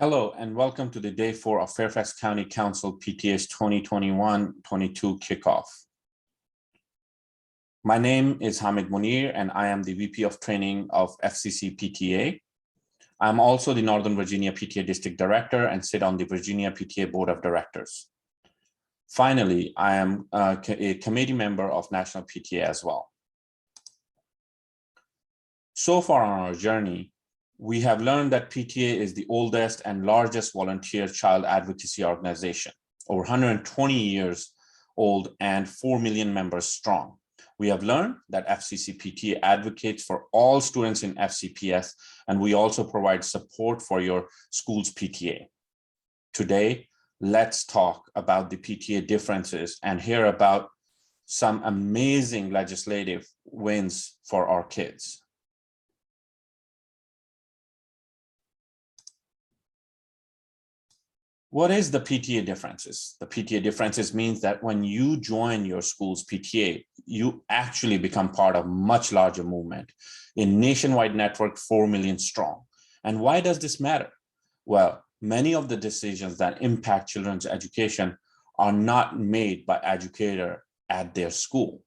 Hello, and welcome to the Day 4 of Fairfax County Council PTA's 2021-22 Kickoff. My name is Hamid Munir, and I am the VP of Training of FCCPTA. I'm also the Northern Virginia PTA District Director and sit on the Virginia PTA Board of Directors. Finally, I am a committee member of National PTA as well. So far on our journey, we have learned that PTA is the oldest and largest volunteer child advocacy organization, over 120 years old and 4 million members strong. We have learned that FCCPTA advocates for all students in FCPS, and we also provide support for your school's PTA. Today, let's talk about the PTA differences and hear about some amazing legislative wins for our kids. What is the PTA differences? The PTA differences means that when you join your school's PTA, you actually become part of a much larger movement, a nationwide network 4 million strong. And why does this matter? Well, many of the decisions that impact children's education are not made by educators at their school.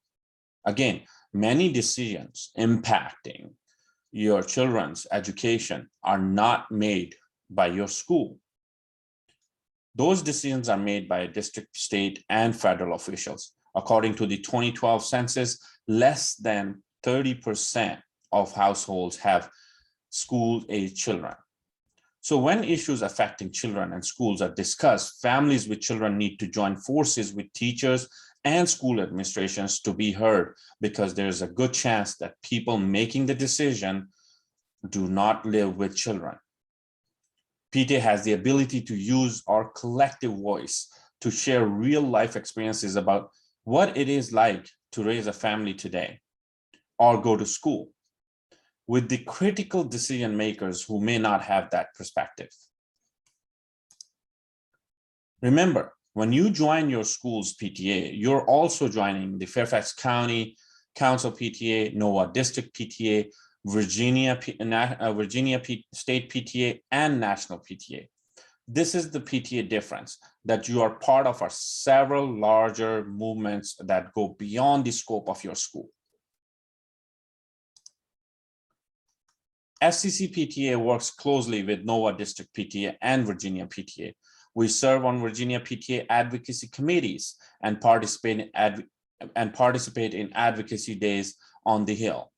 Again, many decisions impacting your children's education are not made by your school. Those decisions are made by district, state, and federal officials. According to the 2012 census, less than 30% of households have school-age children. So when issues affecting children and schools are discussed, families with children need to join forces with teachers and school administrations to be heard, because there's a good chance that people making the decision do not live with children. PTA has the ability to use our collective voice to share real life experiences about what it is like to raise a family today or go to school with the critical decision makers who may not have that perspective. Remember, when you join your school's PTA, you're also joining the Fairfax County Council PTA, NOAA District PTA, Virginia State PTA, and National PTA. This is the PTA difference, that you are part of our several larger movements that go beyond the scope of your school. FCCPTA works closely with NOAA District PTA and Virginia PTA. We serve on Virginia PTA advocacy committees and participate in advocacy days on the Hill.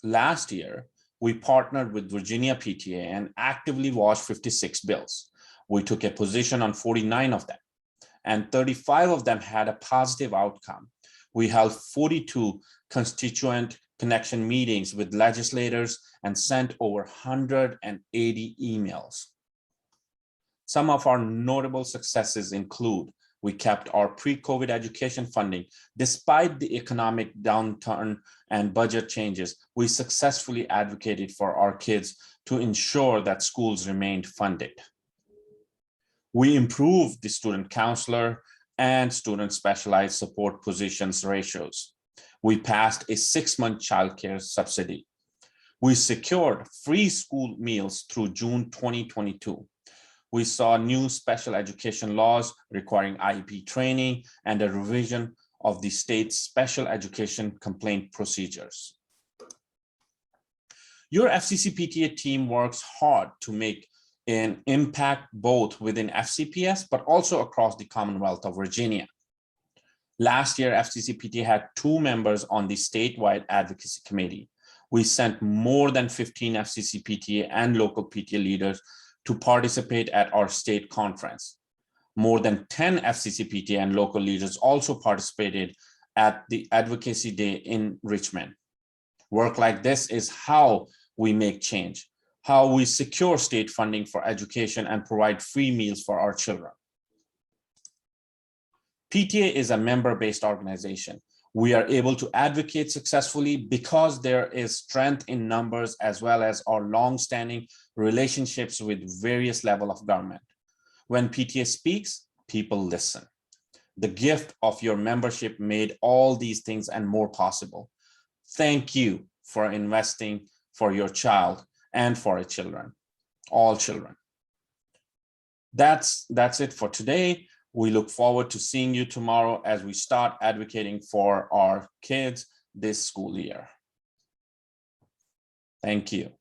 Last year, we partnered with Virginia PTA and actively watched 56 bills. We took a position on 49 of them, and 35 of them had a positive outcome. We held 42 constituent connection meetings with legislators and sent over 180 emails. Some of our notable successes include: we kept our pre-COVID education funding. Despite the economic downturn and budget changes, we successfully advocated for our kids to ensure that schools remained funded. We improved the student counselor and student specialized support positions ratios. We passed a 6-month childcare subsidy. We secured free school meals through June 2022. We saw new special education laws requiring IEP training and a revision of the state's special education complaint procedures. Your FCCPTA team works hard to make an impact both within FCPS, but also across the Commonwealth of Virginia. Last year, FCCPTA had 2 members on the statewide advocacy committee. We sent more than 15 FCCPTA and local PTA leaders to participate at our state conference. More than 10 FCCPTA and local leaders also participated at the Advocacy Day in Richmond. Work like this is how we make change, how we secure state funding for education and provide free meals for our children. PTA is a member-based organization. We are able to advocate successfully because there is strength in numbers, as well as our long-standing relationships with various levels of government. When PTA speaks, people listen. The gift of your membership made all these things and more possible. Thank you for investing for your child and for our children, all children. That's it for today. We look forward to seeing you tomorrow as we start advocating for our kids this school year. Thank you.